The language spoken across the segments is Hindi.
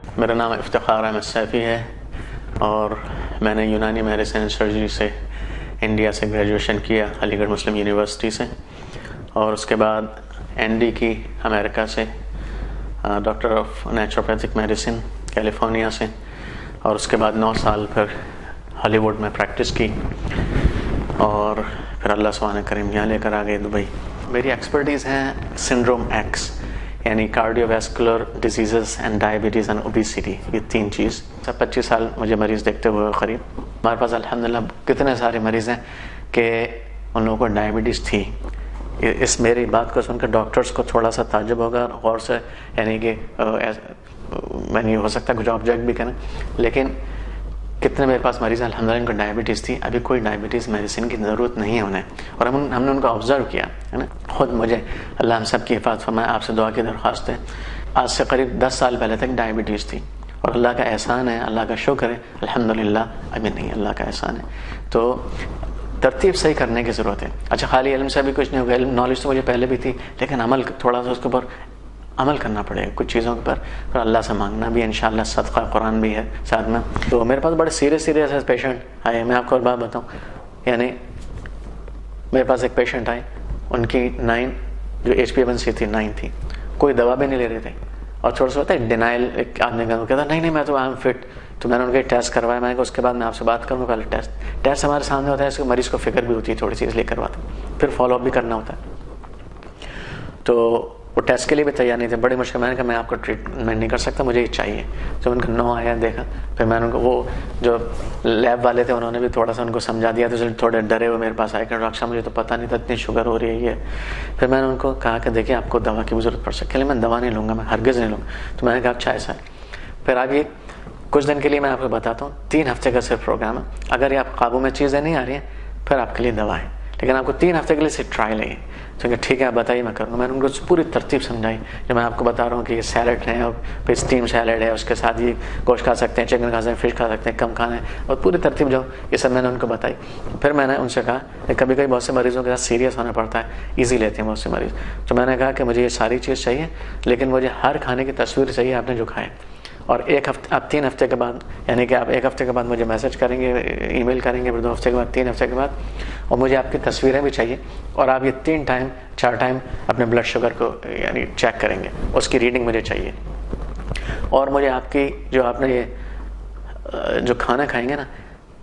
मेरा नाम इफ्तिखार अहमद सैफ़ी है और मैंने यूनानी मेडिसिन एंड सर्जरी से इंडिया से ग्रेजुएशन किया अलीगढ़ मुस्लिम यूनिवर्सिटी से, और उसके बाद एनडी की अमेरिका से, doctor of naturopathic medicine California से, और उसके बाद 9 साल फिर हॉलीवुड में प्रैक्टिस की और फिर अल्लाह सुब्हान करीम यहाँ लेकर आ गए दुबई। मेरी एक्सपर्टीज़ हैं सिंड्रोम एक्स, यानी cardiovascular disease and diabetes and obesity, ये 3 चीज़। 25 साल मुझे मरीज़ देखते हुए करीब। हमारे पास अल्हम्दुलिल्लाह कितने सारे मरीज़ हैं कि उन लोगों को डायबिटीज़ थी। इस मेरी बात को सुनकर डॉक्टर्स को थोड़ा सा ताज्जुब होगा और से, यानी कि मैंने हो सकता है कुछ ऑब्जेक्ट भी करें, लेकिन कितने मेरे पास मरीज़ अल्हम्दुलिल्लाह इनको डायबिटीज़ थी, अभी कोई डायबिटीज़ मेडिसिन की ज़रूरत नहीं है उन्हें, और हमने उनको ऑब्ज़र्व किया है ना। खुद मुझे अल्लाह हम सब की हिफाज़त फरमाए, आपसे दुआ की दरख्वास्त है। आज से करीब 10 साल पहले तक डायबिटीज़ थी, और अल्लाह का एहसान है, अल्लाह का शुक्र है, अल्हम्दुलिल्लाह अभी नहीं, अल्लाह का एहसान है। तो तरतीब सही करने की ज़रूरत है। अच्छा, खाली इल्म से भी कुछ नहीं होगा, इल्म नॉलेज तो मुझे पहले भी थी, लेकिन अमल थोड़ा सा उसके ऊपर अमल करना पड़ेगा कुछ चीज़ों के ऊपर, और अल्लाह से मांगना भी, इंशाअल्लाह सदका कुरान भी है साथ में। तो मेरे पास बड़े सीरियस पेशेंट आए। मैं आपको और बात बताऊँ, यानी मेरे पास एक पेशेंट आए, उनकी 9 जो HbA1c थी 9 थी, कोई दवा भी नहीं ले रहे थे, और थोड़ा सा होता है डिनाइल, एक आदमी का कहता नहीं मैं तो आई एम फिट। तो मैंने उनके टेस्ट करवाया, मैंने कहा उसके बाद मैं आपसे बात करूँगा। पहले टेस्ट हमारे सामने होता है, इसको मरीज़ को फिक्र भी होती है थोड़ी सी, इसलिए करवाते हैं, फिर फॉलोअप भी करना होता है। तो वो टेस्ट के लिए भी तैयार नहीं थे, बड़ी मुश्किल। मैंने कहा मैं आपको ट्रीटमेंट नहीं कर सकता, मुझे ये चाहिए। जब उनका 9 आया देखा, फिर मैंने उनको, वो जो लैब वाले थे उन्होंने भी थोड़ा सा उनको समझा दिया, तो इसलिए थोड़े डरे हुए मेरे पास आए कि डॉक्टर साहब मुझे तो पता नहीं था इतनी शुगर हो रही है ये। फिर मैंने उनको कहा कि देखिए आपको दवा की भी ज़रूरत पड़ सकती है। मैं दवा नहीं लूँगा, मैं हरगिज़ नहीं लूँगा। तो मैंने कहा अच्छा ऐसा है। फिर आगे कुछ दिन के लिए मैं आपको बताता हूँ, 3 हफ्ते का सिर्फ प्रोग्राम है। अगर ये आप काबू में चीज़ें नहीं आ रही हैं, फिर आपके लिए दवा है, लेकिन आपको 3 हफ्ते के लिए सिर्फ ट्रायल है। तो ठीक है आप बताइए, मैं करूँगा। मैंने उनको पूरी तरतीब समझाई, जो मैं आपको बता रहा हूँ कि ये सैलड है, और फिर स्टीम सैलड है, उसके साथ ये गोश्त खा सकते हैं, चिकन खा सकते हैं, फिश खा सकते हैं, कम खाना है, और पूरी तरतीब जो ये सब मैंने उनको बताई। फिर मैंने उनसे कहा कि कभी कभी बहुत से मरीज़ों के साथ सीरियस होना पड़ता है, ईजी लेते हैं बहुत से मरीज़। तो मैंने कहा कि मुझे ये सारी चीज़ चाहिए, लेकिन मुझे हर खाने की तस्वीर चाहिए आपने जो खाए, और 1 हफ्ते, आप 3 हफ्ते के बाद, यानी कि आप 1 हफ्ते के बाद मुझे मैसेज करेंगे, ईमेल करेंगे, फिर 2 हफ्ते के बाद, 3 हफ्ते के बाद, और मुझे आपकी तस्वीरें भी चाहिए, और आप ये 3 टाइम 4 टाइम अपने ब्लड शुगर को यानी चेक करेंगे, उसकी रीडिंग मुझे चाहिए। और मुझे आपकी जो आपने ये जो खाना खाएंगे ना,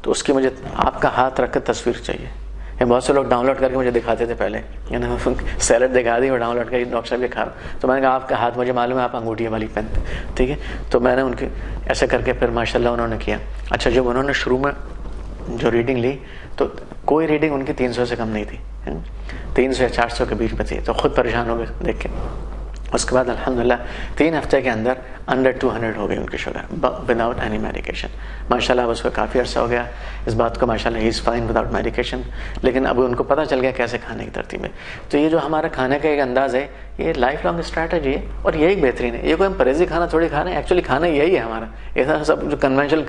तो उसकी मुझे आपका हाथ रख कर तस्वीर चाहिए। ये बहुत से लोग डाउनलोड करके मुझे दिखाते थे पहले, यानी सैलड दिखा दी और डाउनलोड करके डॉक्टर साहब ये खा रहा। तो मैंने कहा आपका हाथ मुझे मालूम है, आप अंगूठी वाली पहनते, ठीक है। तो मैंने उनके ऐसे करके फिर माशाल्लाह उन्होंने किया। अच्छा, जब उन्होंने शुरू में जो रीडिंग ली, तो कोई रीडिंग उनकी 300 से कम नहीं थी, 300 या 400 के बीच में थी। तो खुद परेशान हो गए देख के। उसके बाद अल्हम्दुलिल्लाह 3 हफ्ते के अंदर अंडर 200 हो गई उनकी शुगर विदाउट एनी मेडिकेशन। माशाल्लाह अब उसको काफ़ी अर्सा हो गया इस बात को, माशाल्लाह he is fine without medication. लेकिन अब उनको पता चल गया कैसे खाने की तरतीब है। तो ये जो हमारा खाने का एक अंदाज़ है, ये लाइफ लॉन्ग स्ट्रैटेजी है, और यही बेहतरीन है। ये कोई हम परहेजी खाना थोड़ी खा रहे हैं, एक्चुअली खाना यही है हमारा। ऐसा सब जो कन्वेंशनल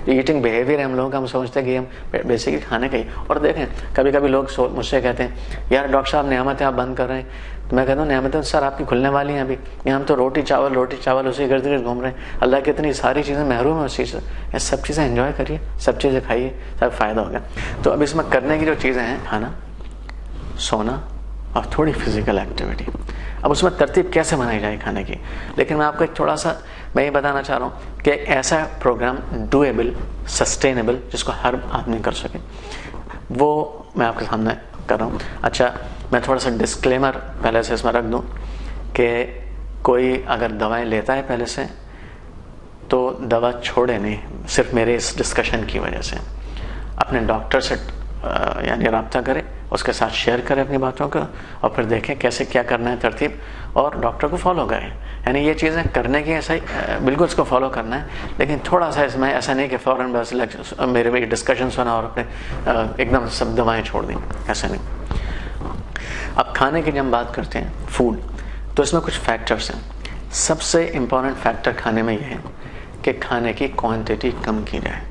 ईटिंग बिहेवियर है हम लोगों का, हम सोचते हैं कि हम बेसिकली खाने का ही। और देखें कभी कभी लोग मुझसे कहते हैं यार डॉक्टर साहब नेमत है आप बंद कर रहे हैं। तो मैं कहता हूँ नेमतें सर आपकी खुलने वाली हैं अभी, हम तो रोटी चावल उसी गिर्द गिर्द घूम रहे हैं। अल्लाह की इतनी सारी चीज़ें महरूम है उस चीज़ से। ये सब चीज़ें एंजॉय करिए, सब चीज़ें खाइए, सब फ़ायदा होगा। तो अब इसमें करने की जो चीज़ें हैं, खाना, सोना और थोड़ी फिजिकल एक्टिविटी। अब उसमें तरतीब कैसे बनाई जाए खाने की, लेकिन मैं आपको एक थोड़ा सा मैं ये बताना चाह रहा हूँ कि ऐसा प्रोग्राम डूएबल, सस्टेनेबल, जिसको हर आदमी कर सके, वो मैं आपके सामने कर रहा हूँ। अच्छा, मैं थोड़ा सा डिस्क्लेमर पहले से इसमें रख दूँ कि कोई अगर दवाएं लेता है पहले से, तो दवा छोड़े नहीं सिर्फ मेरे इस डिस्कशन की वजह से। अपने डॉक्टर से यानी रब्ता करें, उसके साथ शेयर करें अपनी बातों को, और फिर देखें कैसे क्या करना है तरतीब, और डॉक्टर को फॉलो करें। यानी ये चीज़ें करने की ऐसा ही बिल्कुल इसको फॉलो करना है, लेकिन थोड़ा सा इसमें ऐसा नहीं कि फ़ौरन बस मेरे में डिस्कशन सुना और अपने एकदम सब दवाएँ छोड़ दी, ऐसा नहीं। अब खाने की जब हम बात करते हैं फूड, तो इसमें कुछ फैक्टर्स हैं। सबसे इम्पॉर्टेंट फैक्टर खाने में यह है कि खाने की क्वांटिटी कम की जाए।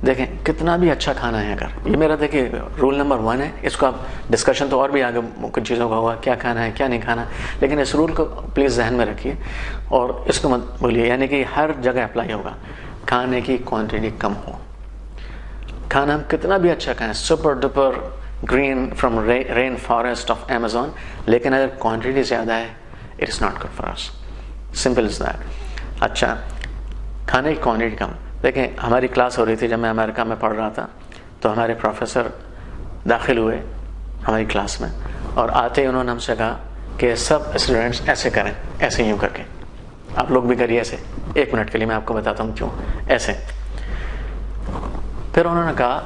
देखें कितना भी अच्छा खाना है, अगर ये मेरा देखिए रूल नंबर 1 है, इसको आप डिस्कशन तो और भी आगे कुछ चीज़ों का होगा, क्या खाना है क्या नहीं खाना, लेकिन इस रूल को प्लीज़ जहन में रखिए और इसको मत भूलिए, यानी कि हर जगह अप्लाई होगा। खाने की क्वांटिटी कम हो, खाना हम कितना भी अच्छा खाएं, super duper green from rain forest of Amazon, लेकिन अगर क्वांटिटी ज़्यादा है it is not good for us, simple is that. अच्छा, खाने की क्वांटिटी कम। देखें हमारी क्लास हो रही थी जब मैं अमेरिका में पढ़ रहा था, तो हमारे प्रोफेसर दाखिल हुए हमारी क्लास में और आते ही उन्होंने हमसे कहा कि सब स्टूडेंट्स ऐसे करें, ऐसे यूँ करके, आप लोग भी करिए ऐसे। 1 मिनट के लिए मैं आपको बताता हूँ क्यों ऐसे। फिर उन्होंने कहा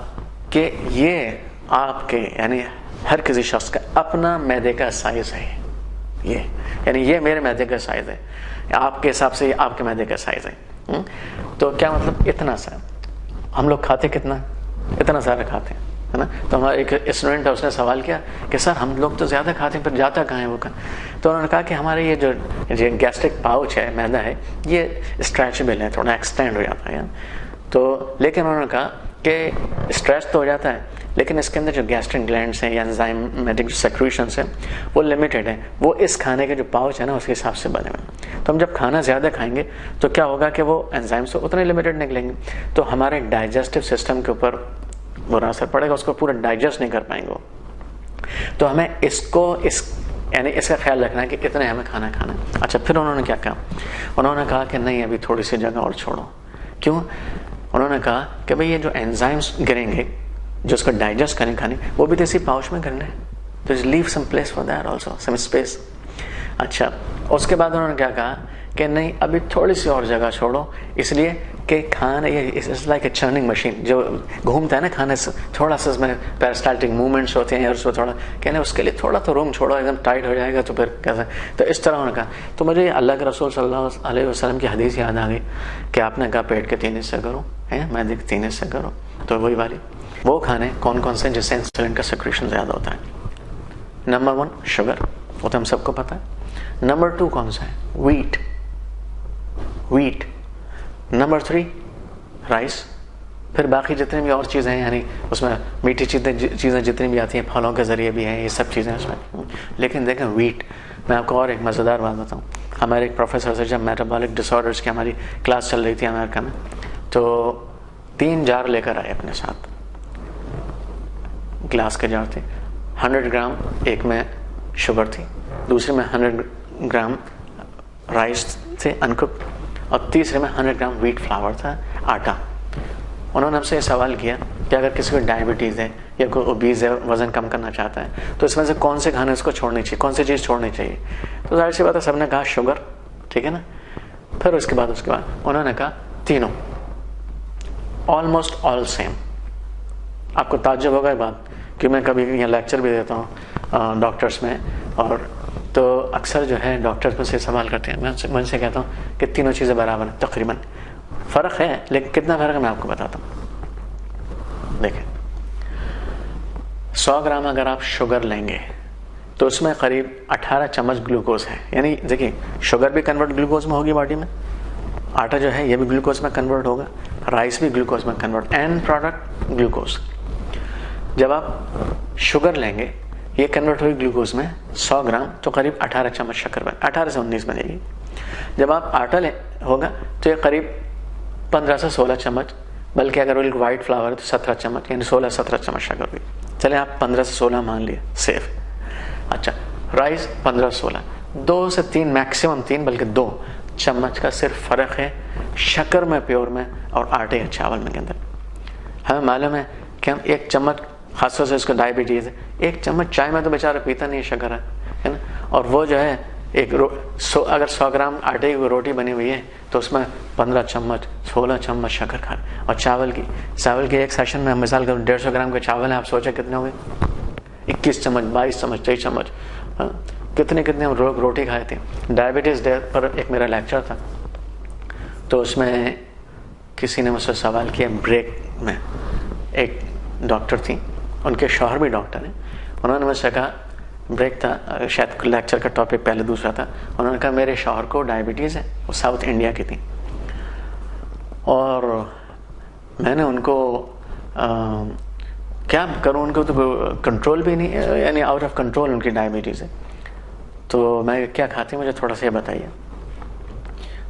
कि ये आपके यानी हर किसी शख्स का अपना मैदे का साइज है, ये यानी ये मेरे मैदे का साइज है, आपके हिसाब से ये आपके मैदे का साइज है। तो क्या मतलब इतना सा हम लोग खाते कितना, इतना सारा खाते हैं, है ना। तो हमारा एक स्टूडेंट है, उसने सवाल किया कि सर हम लोग तो ज़्यादा खाते हैं पर जाता कहाँ है वो कहाँ। तो उन्होंने कहा कि हमारे ये जो गैस्ट्रिक पाउच है, मैदा है, ये स्ट्रेचेबल है, थोड़ा एक्सटेंड हो जाता है। तो लेकिन उन्होंने कहा कि स्ट्रेच तो हो जाता है लेकिन इसके अंदर जो गैस्ट्रिक ग्लैंड्स हैं या एंजाइमेटिक सेक्रेशंस हैं वो लिमिटेड है, वो इस खाने के जो पाउच है ना उसके हिसाब से बने हुए। तो हम जब खाना ज़्यादा खाएंगे तो क्या होगा कि वो एंजाइम्स तो उतने लिमिटेड निकलेंगे, तो हमारे डाइजेस्टिव सिस्टम के ऊपर बुरा असर पड़ेगा, उसको पूरा डाइजेस्ट नहीं कर पाएंगे वो। तो हमें यानी इसका ख्याल रखना है कि इतने हमें खाना खाना है। अच्छा, फिर उन्होंने क्या कहा, उन्होंने कहा कि नहीं अभी थोड़ी सी जगह और छोड़ो। क्यों? उन्होंने कहा कि भाई ये जो एंजाइम्स गिरेंगे जो उसको डाइजेस्ट करें खाने, वो भी तो इसी पाउच में करना है, तो leave some place for that also, some space. अच्छा, उसके बाद उन्होंने क्या कहा कि नहीं अभी थोड़ी सी और जगह छोड़ो, इसलिए कि खाना ये it's like a churning machine, जो घूमता है ना खाने से, थोड़ा सा उसमें पेरिस्टाल्टिक मूवमेंट्स होते हैं और उसमें थोड़ा कहने उसके लिए थोड़ा तो रूम छोड़ो, एकदम टाइट हो जाएगा तो फिर कैसे। तो इस तरह उन्होंने कहा। तो मुझे अल्लाह के रसूल सल्लल्लाहु अलैहि वसल्लम की हदीस याद आ गई कि आपने कहा पेट के 3 हिस्से करो, है मैदे के 3 हिस्से करो, तो वही वाली वो खाने कौन कौन से जिससे इंसुलिन का सेक्रेशन ज़्यादा होता है। नंबर 1 शुगर, वो तो हम सबको पता है। नंबर 2 कौन सा है? व्हीट। Number 3 rice. फिर बाकी जितनी भी और चीज़ें हैं, यानी उसमें मीठी चीज़ें जितनी भी आती हैं, फलों के ज़रिए भी हैं, ये सब चीज़ें उसमें। लेकिन देखें व्हीट, मैं आपको और एक मज़ेदार बात बताऊँ। हमारे एक प्रोफेसर से जब मेटाबॉलिक डिसऑर्डर्स की हमारी क्लास चल रही थी अमेरिका में, तो 3 जार लेकर आए अपने साथ, ग्लास के जार थे। 100 ग्राम एक में शुगर थी, दूसरे में 100 ग्राम राइस थे अनकुक्ड, और तीसरे में 100 ग्राम व्हीट फ्लावर था, आटा। उन्होंने हमसे ये सवाल किया कि अगर किसी को डायबिटीज़ है या कोई ओबीज है, वज़न कम करना चाहता है, तो इसमें से कौन से खाने उसको छोड़नी चाहिए, कौन सी चीज़ छोड़नी चाहिए। तो जाहिर सी बात है सबने कहा शुगर, ठीक है ना। फिर उसके बाद उन्होंने कहा तीनों ऑलमोस्ट ऑल सेम। आपको ताज्जुब होगा ये बात कि मैं कभी यहाँ लेक्चर भी देता हूँ डॉक्टर्स में, और तो अक्सर जो है डॉक्टर्स मुझसे सवाल करते हैं, मैं उनसे कहता हूँ कि तीनों चीज़ें बराबर हैं, तकरीबन। फ़र्क है लेकिन कितना फ़र्क है मैं आपको बताता हूँ। देखें 100 ग्राम अगर आप शुगर लेंगे तो उसमें करीब 18 चम्मच ग्लूकोज है, यानी देखिए शुगर भी कन्वर्ट ग्लूकोज में होगी बॉडी में, आटा जो है ये भी ग्लूकोज में कन्वर्ट होगा, राइस भी ग्लूकोज में कन्वर्ट, एंड प्रोडक्ट ग्लूकोज। जब आप शुगर लेंगे ये कन्वर्ट होगी ग्लूकोज में 100 ग्राम, तो करीब 18 चम्मच शक्कर बन 18 से 19 बनेगी। जब आप आटा होगा तो ये करीब 15 से 16 चम्मच, बल्कि अगर वो वाइट फ्लावर है तो 17 चम्मच, यानी 16-17 चम्मच शक्कर हुई। चले आप 15 से 16 मान लिए, सेफ। अच्छा, राइस 15-16, 2 से 3 मैक्सिमम 3 बल्कि 2 चम्मच का सिर्फ फ़र्क है शक्कर में, प्योर में, और आटे या चावल में के अंदर। हमें मालूम है कि हम 1 चम्मच, खासतौर से उसको डायबिटीज़ है, 1 चम्मच चाय में तो बेचारा पीता नहीं है, शक्कर है ना। और वो जो है अगर 100 ग्राम आटे की रोटी बनी हुई है तो उसमें 15 चम्मच 16 चम्मच शक्कर खा। और चावल की एक सेशन में मिसाल करूँ 150 ग्राम के चावल है, आप सोचे कितने हुए? 21 चम्मच, 22 चम्मच, 23 चम्मच, कितने हम रोटी खाए थे। डायबिटीज़ डे पर एक मेरा लेक्चर था, तो उसमें किसी ने मुझसे सवाल किया, ब्रेक में एक डॉक्टर थी, उनके शौहर भी डॉक्टर हैं, उन्होंने मुझसे कहा, ब्रेक था शायद लेक्चर का टॉपिक पहले दूसरा था, उन्होंने कहा मेरे शौहर को डायबिटीज़ है, वो साउथ इंडिया की थी, और मैंने उनको क्या करूँ, उनको तो कंट्रोल भी नहीं, यानी आउट ऑफ कंट्रोल उनकी डायबिटीज़ है। तो मैं क्या खाती हूँ मुझे थोड़ा सा ये बताइए।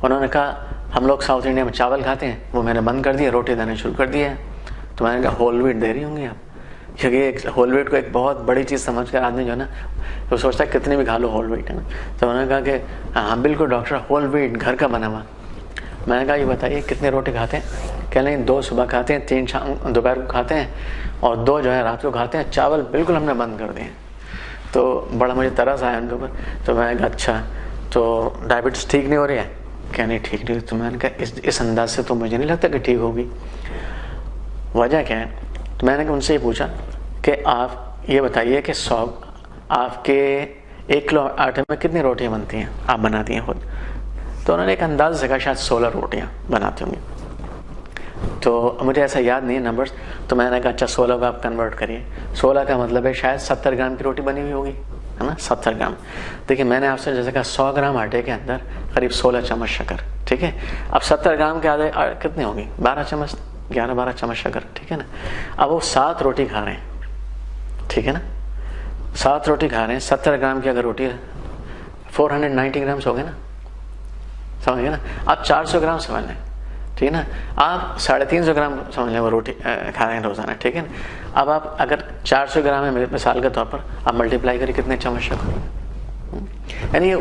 उन्होंने कहा हम लोग साउथ इंडिया में चावल खाते हैं, वो मैंने बंद कर दिया, रोटी देना शुरू कर दिया है। तो मैंने कहा होल व्हीट दे रही होंगी आप, क्योंकि एक होल व्हीट को एक बहुत बड़ी चीज़ समझ कर आदमी जो है ना तो सोचता है कितनी भी खा लो होल व्हीट है ना। तो उन्होंने कहा कि हाँ बिल्कुल डॉक्टर, होल व्हीट घर का बना हुआ। मैंने कहा ये बताइए कितने रोटी खाते हैं? कह लें 2 सुबह खाते हैं, 3 शाम दोपहर को खाते हैं और 2 जो है रात को खाते हैं। चावल बिल्कुल हमने बंद कर दिए। तो बड़ा मुझे तरस आया उनके ऊपर। तो मैंने कहा अच्छा तो डायबिटीज़ ठीक नहीं हो रही है? क्या नहीं ठीक नहीं? तो मैंने कहा इस अंदाज से तो मुझे नहीं लगता कि ठीक होगी, वजह क्या है? तो मैंने उनसे ही पूछा कि आप ये बताइए कि आपके 1 किलो आटे में कितनी रोटियां बनती हैं, आप बनाती हैं खुद? तो उन्होंने एक अंदाज से कहा शायद 16 रोटियां बनाती होंगी। तो मुझे ऐसा याद नहीं है नंबर्स। तो मैंने कहा अच्छा 16 को आप कन्वर्ट करिए। 16 का मतलब है शायद 70 ग्राम की रोटी बनी हुई होगी, है ना, 70 ग्राम। देखिए मैंने आपसे जैसे कहा 100 ग्राम आटे के अंदर करीब 16 चम्मच शक्कर, ठीक है। अब 70 ग्राम के आधे कितने होगी? 12 चम्मच, 11-12 चम्मच शक्कर, ठीक है ना। अब वो 7 रोटी खा रहे हैं, ठीक है ना, 7 रोटी खा रहे हैं। 70 ग्राम की अगर रोटी है 490 ग्राम्स हो गए ना, समझ गए ना। आप 400 ग्राम समझ लें, ठीक है ना। आप 350 ग्राम समझ लें वो रोटी खा रहे हैं रोजाना, ठीक है ना। अब आप अगर 400 ग्राम है मेरे मिसाल के तौर पर, आप मल्टीप्लाई करिए कितने चम्मच शक्कर, यानी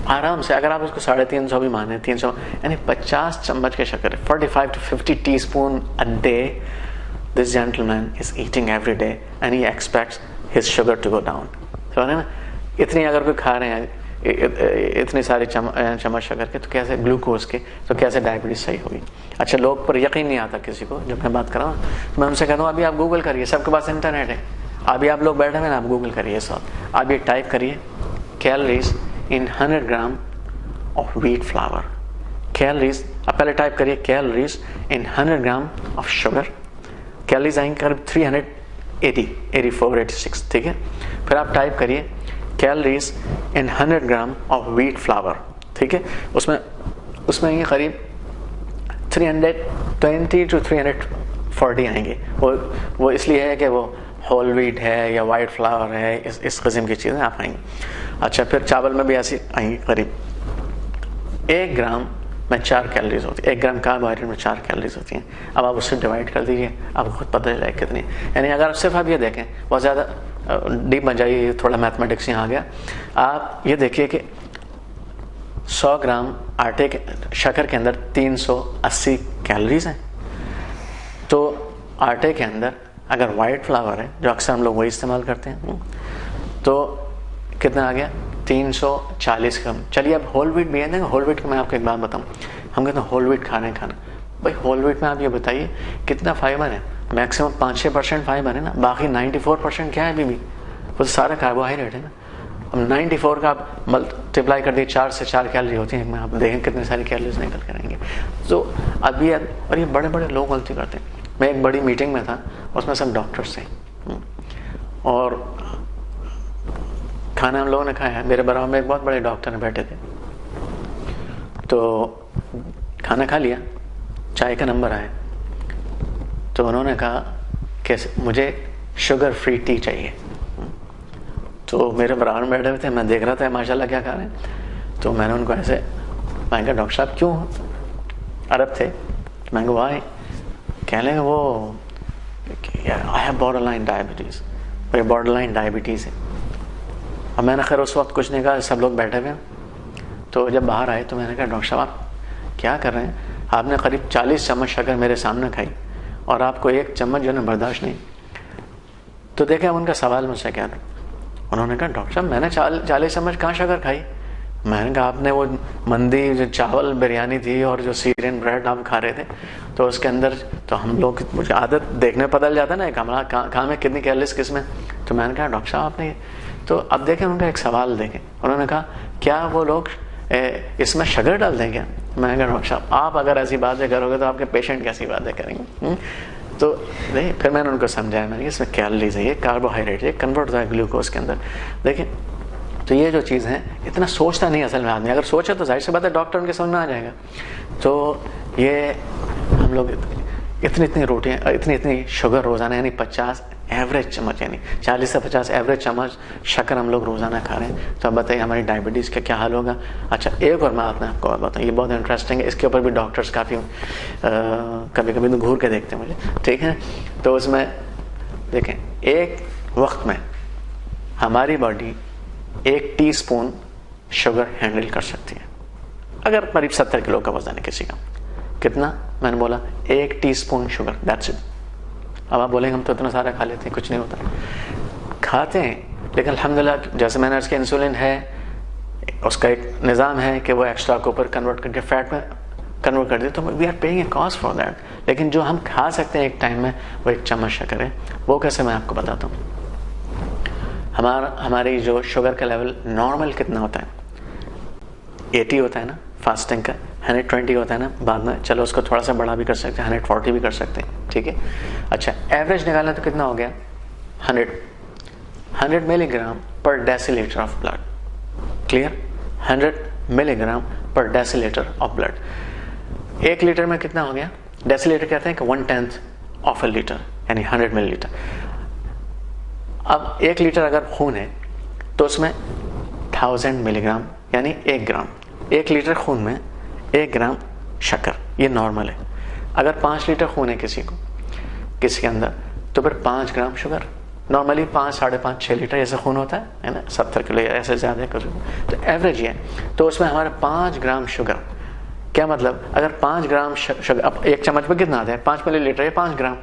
आराम से अगर आप उसको 350 भी माने 300, यानी 50 चम्मच के शक्कर, 45 to 50 teaspoon a day this gentleman is eating every day and he expects his sugar to go down. समझ ना, इतनी अगर कोई खा रहे हैं इतनी सारी चम्मच शक्कर के, तो कैसे ग्लूकोज के, तो कैसे डायबिटीज सही होगी। अच्छा लोग पर यकीन नहीं आता किसी को जब मैं बात कर रहा हूँ, तो मैं उनसे कहता हूँ अभी आप गूगल करिए, सबके पास इंटरनेट है, अभी आप लोग बैठे हुए ना, आप गूगल करिए सब, आप ये टाइप करिए calories in 100 gram of wheat flour. Calories आप पहले टाइप करिए calories in 100 gram of sugar, calories आएंगे करीब 380, 84, 86, ठीक है। फिर आप टाइप करिए calories in 100 gram of wheat flour, ठीक है। उसमें ये करीब 320 to 340 आएंगे। वो इसलिए है कि वो होल व्हीट है या वाइट फ्लावर है, इस किस्म की चीज़ें आप आएंगी। अच्छा फिर चावल में भी ऐसी आएंगी, करीब 1 ग्राम में 4 कैलोरीज होती है, 1 ग्राम कार्बोहाइड्रेट में 4 कैलोरीज होती हैं। अब आप उससे डिवाइड कर दीजिए, आपको खुद पता चलेगा कितनी। यानी अगर सिर्फ आप ये देखें, बहुत ज़्यादा डीप में जाइए, थोड़ा मैथमेटिक्स यहाँ आ गया। आप ये देखिए कि 100 ग्राम आटे के शक्कर के अंदर 380 कैलोरीज हैं। तो आटे के अंदर अगर वाइट फ्लावर है, जो अक्सर हम लोग वही इस्तेमाल करते हैं, तो कितना आ गया? 340 ग्राम। चलिए अब होल व्हीट भी है ना, होल व्हीट की मैं आपको एक बात बताऊं, हम कहते हैं होल व्हीट खाना भाई होल व्हीट में आप ये बताइए कितना फाइबर है? मैक्सिमम 5-6% फाइबर है ना, बाकी 94% क्या है अभी भी? वो तो सारा कार्बोहाइड्रेट है ना। अब 94 का आप मल्टीप्लाई कर दिए, 4 से 4 कैलोरी होती है, आप देखें कितनी सारी कैलोरीज निकल कर आएंगे। तो अब ये बड़े बड़े लोग गलती करते हैं। मैं एक बड़ी मीटिंग में था, उसमें सब डॉक्टर्स थे और खाना हम लोगों ने खाया। मेरे बराबर में एक बहुत बड़े डॉक्टर बैठे थे, तो खाना खा लिया, चाय का नंबर आया, तो उन्होंने कहा कि मुझे शुगर फ्री टी चाहिए। तो मेरे बराबर में बैठे हुए थे, मैं देख रहा था माशाल्लाह क्या खा रहे हैं। तो मैंने उनको ऐसे, मैंने कहा डॉक्टर साहब क्यों? अरब थे। मैंने कहा वाई? कह लेंगे वो आई हैव बॉर्डरलाइन डायबिटीज़, मुझे बॉर्डरलाइन डायबिटीज़ है। अब मैंने खैर उस वक्त कुछ नहीं कहा, सब लोग बैठे हुए। तो जब बाहर आए तो मैंने कहा डॉक्टर साहब आप क्या कर रहे हैं? आपने करीब 40 चम्मच शक्कर मेरे सामने खाई और आपको 1 चम्मच जो है बर्दाश्त नहीं। तो देखे उनका सवाल मुझसे क्या था। उन्होंने कहा डॉक्टर साहब मैंने 40 चम्मच कहाँ शक्कर खाई? मैंने कहा आपने वो मंदी जो चावल बिरयानी थी और जो सीरियन ब्रेड आप खा रहे थे, तो उसके अंदर तो हम लोग, मुझे आदत देखने बदल जाता ना, कमरा कहाँ में कितनी कैलोरीज किस में। तो मैंने कहा डॉक्टर साहब आपने, तो अब देखें उनका एक सवाल देखें। उन्होंने कहा क्या वो लोग इसमें शक्कर डाल दें क्या? मैंने कहा डॉक्टर साहब आप अगर ऐसी बातें करोगे तो आपके पेशेंट कैसी बातें करेंगे? तो नहीं, फिर मैंने उनको समझाया, मैंने इसमें कैलोरीज है, ये कार्बोहाइड्रेट है, कन्वर्ट होता है ग्लूकोज के अंदर। देखें तो ये जो चीज़ है इतना सोचता नहीं असल में आदमी, अगर सोचे तो जाहिर सी बात है डॉक्टर उनके समझ में आ जाएगा। तो ये हम लोग इतनी इतनी रोटियाँ, इतनी इतनी शुगर रोज़ाना, यानी 50 एवरेज चम्मच, यानी 40 से 50 एवरेज चम्मच शक्कर हम लोग रोज़ाना खा रहे हैं। तो अब बताइए हमारी डायबिटीज़ का क्या हाल होगा। अच्छा, एक और बात मैं आपको बताऊँ, ये बहुत इंटरेस्टिंग है, इसके ऊपर भी डॉक्टर्स काफ़ी कभी कभी तो घूर के देखते हैं मुझे, ठीक है। तो उसमें देखें, एक वक्त में हमारी बॉडी 1 टीस्पून शुगर हैंडल कर सकती है। अगर करीब 70 किलो का वजन है किसी का, कितना मैंने बोला 1 टीस्पून शुगर, दैट्स इट। अब आप बोलेंगे हम तो इतना सारा खा लेते हैं, कुछ नहीं होता, खाते हैं, लेकिन अल्हम्दुलिल्लाह जैसे मैंने इसके इंसुलिन है, उसका एक निज़ाम है कि वो एक्स्ट्रा को ऊपर कन्वर्ट करके फैट में कन्वर्ट कर दे, तो we are paying a cost for that. लेकिन जो हम खा सकते हैं एक टाइम में, वो 1 चम्मच शक्कर है। वो कैसे, मैं आपको बताता हूँ। हमारी जो शुगर का लेवल नॉर्मल कितना होता है, 80 होता है ना फास्टिंग का, 120 होता है ना बाद में, चलो उसको थोड़ा सा बड़ा भी कर सकते हैं, 140 भी कर सकते हैं, ठीक है। अच्छा, एवरेज निकालना तो कितना हो गया, 100 मिलीग्राम पर decilitre of blood, clear, 100 milligram पर डेसीलीटर ऑफ ब्लड। 1 लीटर में कितना हो गया, डेसीलीटर कहते हैं कि 1/10 ऑफ अ लीटर, यानी 100 मिलीलीटर। अब 1 लीटर अगर खून है तो उसमें 1000 मिलीग्राम यानी 1 ग्राम, 1 लीटर खून में 1 ग्राम शक्कर, ये नॉर्मल है। अगर 5 लीटर खून है किसी के अंदर, तो फिर 5 ग्राम शुगर। नॉर्मली 5, 5.5, 6 लीटर ऐसा खून होता है ना, 70 किलो या ऐसे ज़्यादा कुछ, तो एवरेज ये है। तो उसमें हमारा 5 ग्राम शुगर, क्या मतलब, अगर 5 ग्राम शुगर, अब 1 चम्मच में कितना आता है, 5 मिलीलीटर या 5 ग्राम,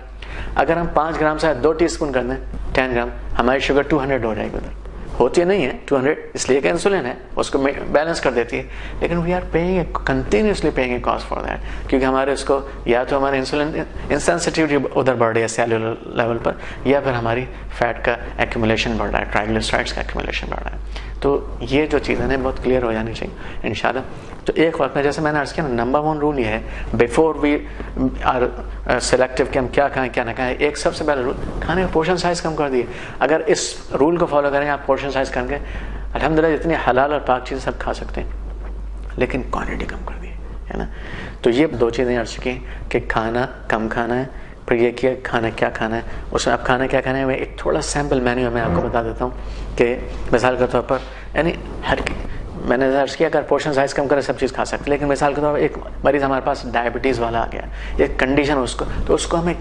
अगर हम 5 ग्राम से 2 टीस्पून कर दें, 10 ग्राम, हमारी शुगर 200 हो जाएगी। उधर होती नहीं है 200, इसलिए कि इंसुलिन है, उसको बैलेंस कर देती है। लेकिन we are paying continuously paying a cost for that, क्योंकि हमारे उसको या तो हमारे इंसुलिन इंसेंसिटिविटी उधर बढ़ रही है सेलुलर लेवल पर, या फिर हमारी फैट का एक्यूमुलेशन बढ़ रहा है, ट्राइग्लिसराइड्स का एक्यूमुलेशन बढ़ रहा है। तो ये जो चीज़ें हैं बहुत क्लियर हो जानी चाहिए इंशाल्लाह। तो एक वक्त में, जैसे मैंने अर्ज़ किया ना, नंबर 1 रूल ये है, बिफोर वी आर सिलेक्टिव कि हम क्या खाएं क्या ना खाएं, एक सबसे पहला रूल, खाने का पोर्शन साइज कम कर दिए। अगर इस रूल को फॉलो करें आप, पोर्शन साइज करके अल्हम्दुलिल्लाह जितनी हलाल और पाक चीज़ सब खा सकते हैं, लेकिन क्वांटिटी कम कर दी है ना। तो ये 2 चीज़ें अर्ज़ की कि खाना कम खाना है, फिर ये किया खाना क्या खाना है, उसमें अब खाना क्या खाना है, मैं एक थोड़ा सैम्पल मेन्यू मैं आपको बता देता हूँ कि मिसाल के तौर पर, यानी मैंने अर्ज किया अगर पोर्शन साइज कम करें सब चीज़ खा सकते, लेकिन मिसाल के तौर पर एक मरीज़ हमारे पास डायबिटीज़ वाला आ गया, एक कंडीशन उसको, तो उसको हमें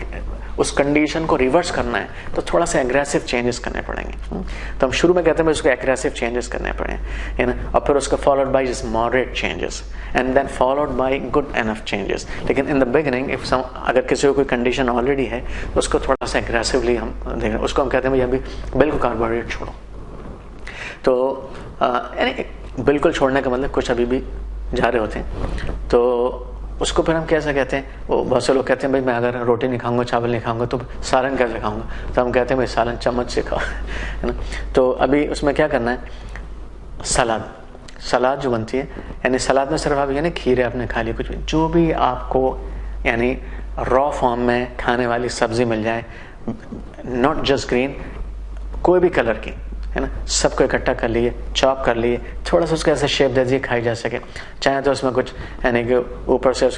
उस कंडीशन को रिवर्स करना है, तो थोड़ा सा एग्रेसिव चेंजेस करने पड़ेंगे। तो हम शुरू में कहते हैं उसको एग्रेसिव चेंजेस करने पड़े, है ना, और फिर उसको followed by just moderate changes and then followed by good enough changes. लेकिन इन द बिगिनिंग अगर किसी को कोई कंडीशन ऑलरेडी है तो उसको थोड़ा सा एग्रेसिवली हम देखें, उसको हम कहते हैं भाई अभी बिल्कुल कार्बोहाइड्रेट छोड़ो। तो यानी बिल्कुल छोड़ने का मतलब कुछ अभी भी जा रहे होते हैं, तो उसको फिर हम कैसे कहते हैं, वो बहुत से लोग कहते हैं भाई मैं अगर रोटी नहीं खाऊंगा, चावल नहीं खाऊंगा तो सालन कैसे खाऊंगा, तो हम कहते हैं भाई सालन चम्मच से खाओ, है ना। तो अभी उसमें क्या करना है, सलाद जो बनती है, यानी सलाद में सिर्फ आप यानी खीरे आपने खा लिए, कुछ भी जो भी आपको यानी रॉ फॉर्म में खाने वाली सब्जी मिल जाए, नॉट जस्ट ग्रीन, कोई भी कलर की, है ना, सबको इकट्ठा कर लिए, चॉप कर लिए, थोड़ा सा उसको ऐसे शेप दे दिए खाई जा सके, चाहे तो उसमें कुछ यानी कि ऊपर से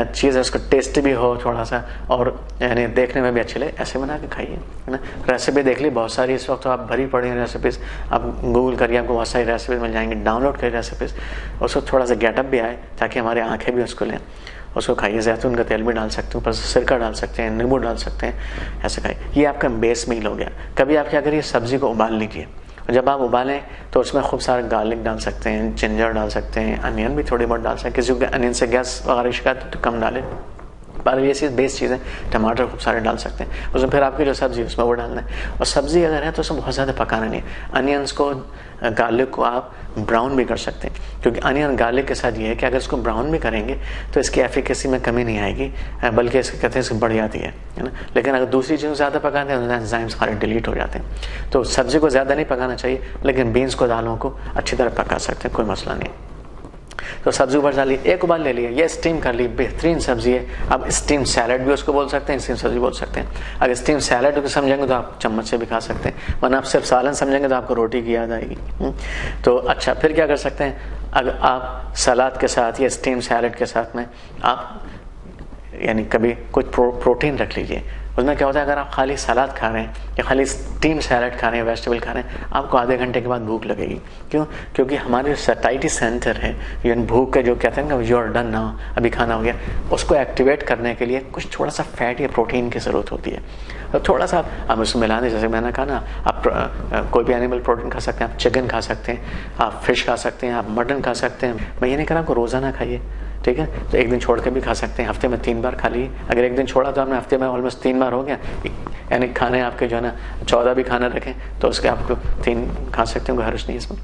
चीज़ है उसको टेस्टी भी हो थोड़ा सा, और यानी देखने में भी अच्छे लगे, ऐसे बना के खाइए, है ना। रेसिपी देख ली बहुत सारी, इस वक्त तो आप भरी पड़ी हैं रेसिपीज़, आप गूगल करिए आपको बहुत सारी रेसिपीज़ मिल जाएंगी, डाउनलोड करिए रेसिपीज़, उसको थोड़ा सा गेटअप भी आए ताकि हमारी आँखें भी उसको लें, उसको खाइए। जैतून का तेल भी डाल सकते हैं, ऊपर से सिरका डाल सकते हैं, नींबू डाल सकते हैं, ऐसे खाइए। ये आपका बेस मील हो गया। कभी आप क्या करिए, सब्जी को उबाल लीजिए, जब आप उबालें तो उसमें खूब सारा गार्लिक डाल सकते हैं, जिंजर डाल सकते हैं, अनियन भी थोड़ी बहुत डाल सकते हैं, किसी को अनियन से गैस वगैरह शिकायत तो कम डालें, पर ये चीज़ बेस चीज़ है। टमाटर खूब सारे डाल सकते हैं, उसमें फिर आपकी जो सब्ज़ी उसमें वो डालना है, और सब्ज़ी अगर है तो उसमें बहुत ज़्यादा पकाना नहीं है। अनियंस को, गार्लिक को आप ब्राउन भी कर सकते हैं, क्योंकि अनियन गार्लिक के साथ ये है कि अगर इसको ब्राउन भी करेंगे तो इसकी एफिकेसी में कमी नहीं आएगी, बल्कि इसके कहते हैं इसकी बढ़ जाती है ना। लेकिन अगर दूसरी चीज़ ज़्यादा पकाते हैं तो एंजाइम्स सारे डिलीट हो जाते हैं। तो सब्ज़ी को ज़्यादा नहीं पकाना चाहिए, लेकिन बीन्स को, दालों को अच्छी तरह पका सकते हैं, कोई मसला नहीं। तो सब्जी उबाल डाली, एक उबाल ले लिया, ये स्टीम कर ली, बेहतरीन सब्जी है। अब स्टीम सैलड भी उसको बोल सकते हैं, स्टीम सब्जी बोल सकते हैं। अगर स्टीम सैलड को समझेंगे तो आप चम्मच से भी खा सकते हैं, वरना आप सिर्फ सालन समझेंगे तो आपको रोटी की याद आएगी। तो अच्छा, फिर क्या कर सकते हैं, अगर आप सलाद के साथ या स्टीम सैलड के साथ में आप यानी कभी कुछ प्रोटीन रख लीजिए। उसमें क्या होता है, अगर आप खाली सलाद खा रहे हैं या खाली स्टीम सैलड खा रहे हैं, वेजिटेबल खा रहे हैं, आपको आधे घंटे के बाद भूख लगेगी। क्यों? क्योंकि हमारे सैटिस्फैक्टरी सेंटर है, यानी भूख का जो कहते हैं ना, यू आर डन नाउ, अभी खाना हो गया, उसको एक्टिवेट करने के लिए कुछ थोड़ा सा फैट या प्रोटीन की ज़रूरत होती है। तो थोड़ा सा आप उसमें मिला दें, जैसे मैंने कहा ना, आप कोई भी एनिमल प्रोटीन खा सकते हैं, आप चिकन खा सकते हैं, आप फिश खा सकते हैं, आप मटन खा सकते हैं। मैं ये नहीं कह रहा आपको रोज़ाना खाइए, ठीक है, तो एक दिन छोड़ के भी खा सकते हैं, हफ्ते में 3 बार खा लीजिए। अगर एक दिन छोड़ा तो आपने हफ्ते में ऑलमोस्ट 3 बार हो गया, यानी खाने आपके जो है ना 14 भी खाना रखें तो उसके आपको 3 खा सकते हैं, हर्ज नहीं इसमें।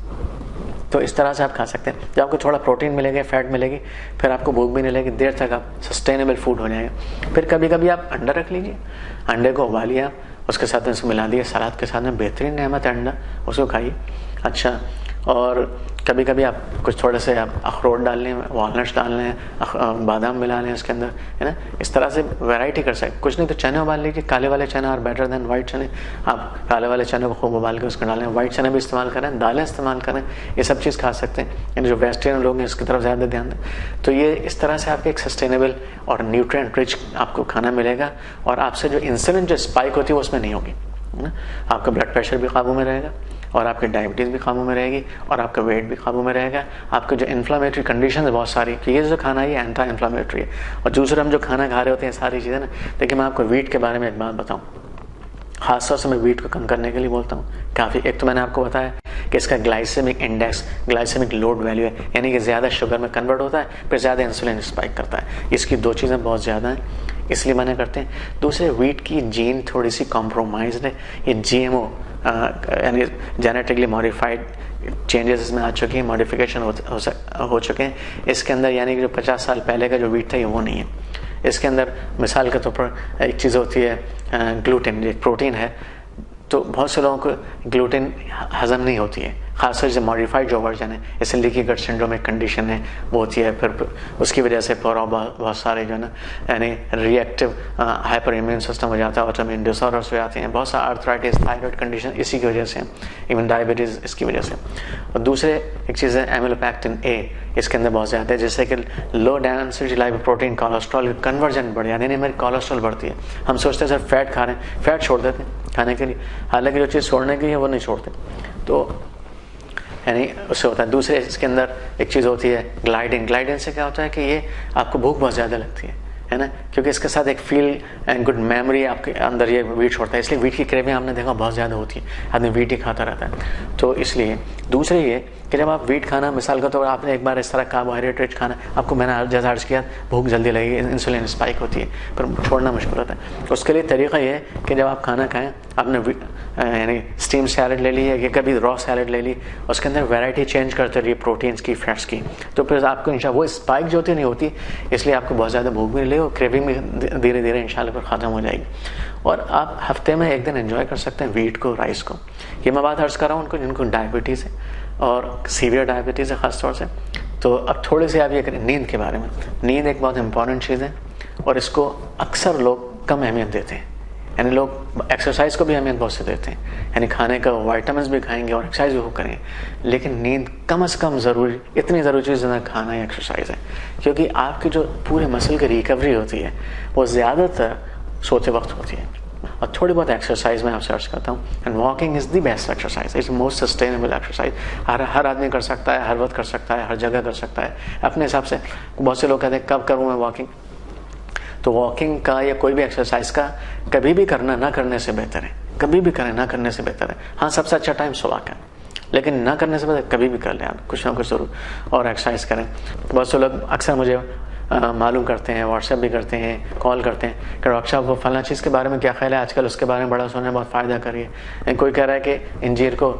तो इस तरह से आप खा सकते हैं, जब आपको थोड़ा प्रोटीन मिलेगा, फैट मिलेगी, फिर आपको भूख भी नहीं लगेगी, देर तक आप सस्टेनेबल फूड हो जाएगा। फिर कभी कभी आप अंडा रख लीजिए, अंडे को उबालिए आप, उसके साथ में इसको मिला दिए सलाद के साथ में, बेहतरीन नेमत है अंडा, उसको खाइए। अच्छा, और कभी कभी आप कुछ थोड़े से आप अखरोट डाल लें, वॉलनट्स डाल लें, बादाम मिला लें उसके अंदर, है ना, इस तरह से वैरायटी कर सकते। कुछ नहीं तो चने उबाल लीजिए, काले वाले चने और बेटर देन वाइट चने, आप काले वाले चने को खूब उबाल के उसको डालें, वाइट चने भी इस्तेमाल करें, दालें इस्तेमाल करें, ये सब चीज़ खा सकते हैं। यानी जो वेजिटेरियन लोग हैं इसकी तरफ ज़्यादा ध्यान दें। तो ये इस तरह से आपके एक सस्टेनेबल और न्यूट्रिएंट रिच आपको खाना मिलेगा, और आपसे जो इंसुलिन जो स्पाइक होती है वो उसमें नहीं होगी, है ना, आपका ब्लड प्रेशर भी काबू में रहेगा, और आपकी डायबिटीज़ भी काबू में रहेगी, और आपका वेट भी काबू में रहेगा। आपके जो इन्फ्लामेटरी कंडीशन है बहुत सारी, कि ये जो खाना है ये एंटी इन्फ्लामेटरी है। और दूसरा हम जो खाना खा रहे होते हैं सारी चीज़ें ना, देखिए मैं आपको वीट के बारे में एक बात बताऊँ, खासतौर से मैं वीट को कम करने के लिए बोलता हूँ काफ़ी। एक तो मैंने आपको बताया कि इसका glycemic index, glycemic load value है, यानी कि ज़्यादा शुगर में कन्वर्ट होता है, फिर ज़्यादा इंसुलिन स्पाइक करता है। इसकी 2 चीज़ें बहुत ज़्यादा हैं, इसलिए मना करते हैं। दूसरे, वीट की जीन थोड़ी सी कॉम्प्रोमाइज्ड है, ये GMO यानी जेनेटिकली मॉडिफाइड चेंजेस इसमें आ चुके हैं, मॉडिफिकेशन हो चुके हैं इसके अंदर, यानी कि जो 50 साल पहले का जो वीट था ये वो नहीं है। इसके अंदर मिसाल के तौर पर एक चीज़ होती है ग्लूटेन, एक प्रोटीन है, तो बहुत से लोगों को ग्लूटेन हजम नहीं होती है, खासकर से मॉडिफाइड जो वर्जन है, इससे लीकी गट सिंड्रोम एक कंडीशन है वो होती है, फिर उसकी वजह से बहुत सारे जो है ना, यानी रिएक्टिव हाइपर इम्यून सिस्टम हो जाता है, ऑटोइम्यून डिसऑर्डर्स हो जाते हैं, बहुत सारा आर्थराइटिस, थायराइड कंडीशन इसी की वजह से, इवन डायबिटीज़ इसकी वजह से। और दूसरे एक चीज़ है एमिलोपेक्टिन A, इसके अंदर बहुत ज़्यादा है, जिससे कि low density lipoprotein cholesterol conversion बढ़ जाती है, यानी हमारी कोलेस्ट्रॉल बढ़ती है। हम सोचते हैं सर फैट खा रहे हैं, फैट छोड़ देते हैं खाने के लिए, हालांकि जो चीज़ छोड़ने की है वो नहीं छोड़ते, तो यानी उससे होता है। दूसरे इसके अंदर एक चीज़ होती है ग्लाइडिन, ग्लाइडिन से क्या होता है कि ये आपको भूख बहुत ज़्यादा लगती है ना, क्योंकि इसके साथ एक फील एंड गुड मेमोरी आपके अंदर ये वीट छोड़ता है, इसलिए वीट की क्रेविंग आपने देखा बहुत ज़्यादा होती है, आदमी वीट ही खाता रहता है। तो इसलिए दूसरे ये कि जब आप वीट खाना, मिसाल का तौर आपने एक बार इस तरह कार्बोहाइड्रेट रिच खाना, आपको मैंने जैसा अर्ज किया भूख जल्दी लगेगी, इंसुलिन स्पाइक होती है, पर छोड़ना मुश्किल होता है। उसके लिए तरीका ये है कि जब आप खाना खाएं, आपने यानी स्टीम सैलड ले ली या कभी रॉ सैलड ले ली, उसके अंदर वैरायटी चेंज करते रहिए प्रोटीन्स की, फैट्स की, तो फिर आपको इंशाल्लाह वो स्पाइक जो होती नहीं होती, इसलिए आपको बहुत ज़्यादा भूख भी नहीं लगेगी, क्रेविंग भी धीरे धीरे इंशाल्लाह फिर ख़त्म हो जाएगी। और आप हफ्ते में एक दिन एंजॉय कर सकते हैं वीट को, राइस को। ये मैं बात अर्ज कर रहा हूँ उनको जिनको डायबिटीज़ है और सीवियर डायबिटीज़ है ख़ास तौर से। तो अब थोड़े से आप ये करें नींद के बारे में। नींद एक बहुत इंपॉर्टेंट चीज़ है और इसको अक्सर लोग कम अहमियत देते हैं, यानी लोग एक्सरसाइज को भी अहमियत बहुत से देते हैं, यानी खाने का वाइटामिन भी खाएंगे और एक्सरसाइज भी करेंगे, लेकिन नींद कम से कम ज़रूरी, इतनी ज़रूरी चीज़ जितना खाना या एक्सरसाइज है, क्योंकि आपकी जो पूरे मसल की रिकवरी होती है वो ज़्यादातर सोते वक्त होती है। और थोड़ी बहुत एक्सरसाइज मैं आपसे अर्ज करता हूँ, and walking is the best exercise, it's most sustainable exercise. हर आदमी कर सकता है, हर वक्त कर सकता है, हर जगह कर सकता है अपने हिसाब से। बहुत से लोग कहते हैं कब करूँ मैं वॉकिंग, तो वॉकिंग का या कोई भी एक्सरसाइज का कभी भी करना ना करने से बेहतर है, कभी भी करें ना करने से बेहतर है। हाँ, सबसे अच्छा टाइम सुबह का, लेकिन ना करने से बेहतर कभी भी कर लें आप कुछ ना कुछ जरूर, और एक्सरसाइज करें। बहुत से लोग अक्सर मुझे मालूम करते हैं, व्हाट्सएप भी करते हैं, कॉल करते हैं कि डॉक्टर साहब वो फलाना चीज़ के बारे में क्या ख्याल है, आजकल उसके बारे में बड़ा सुना है, बहुत फ़ायदा करिए। कोई कह रहा है कि इंजीर को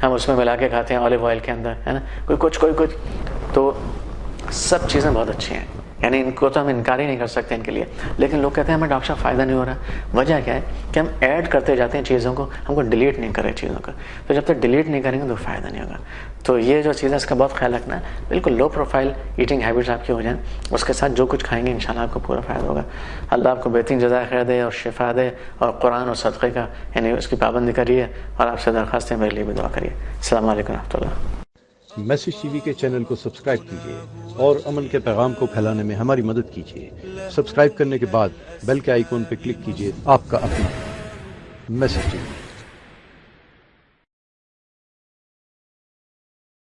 हम उसमें मिला के खाते हैं ऑलिव ऑयल के अंदर, है ना, कोई कुछ। तो सब चीज़ें बहुत अच्छी हैं, यानी इनको तो हम इनकार ही नहीं कर सकते इनके लिए, लेकिन लोग कहते हैं हमें डॉक्टर साहब फ़ायदा नहीं हो रहा। वजह क्या है कि हम ऐड करते जाते हैं चीज़ों को, हमको डिलीट नहीं करें चीज़ों का। तो जब तक डिलीट नहीं करेंगे तो फ़ायदा नहीं होगा। तो ये जो चीज़ है इसका बहुत ख्याल रखना है, बिल्कुल लो प्रोफाइल ईटिंग हैबिट्स आपकी हो जाएं, उसके साथ जो कुछ खाएंगे इंशाल्लाह आपको पूरा फ़ायदा होगा। अल्लाह आपको बेहतरीन जज़ा खैर दे और शिफा दे, और कुरान और सदक़े का यानी उसकी पाबंदी करिए, और आपसे दरख्वास्त है मेरे लिए भी दुआ करिए। अस्सलाम वालेकुम रहमतुल्लाह। मैसेज टीवी के चैनल को सब्सक्राइब कीजिए और अमन के पैगाम को फैलाने में हमारी मदद कीजिए। सब्सक्राइब करने के बाद बेल के आइकॉन पर क्लिक कीजिए। आपका अपना मैसेज टीवी।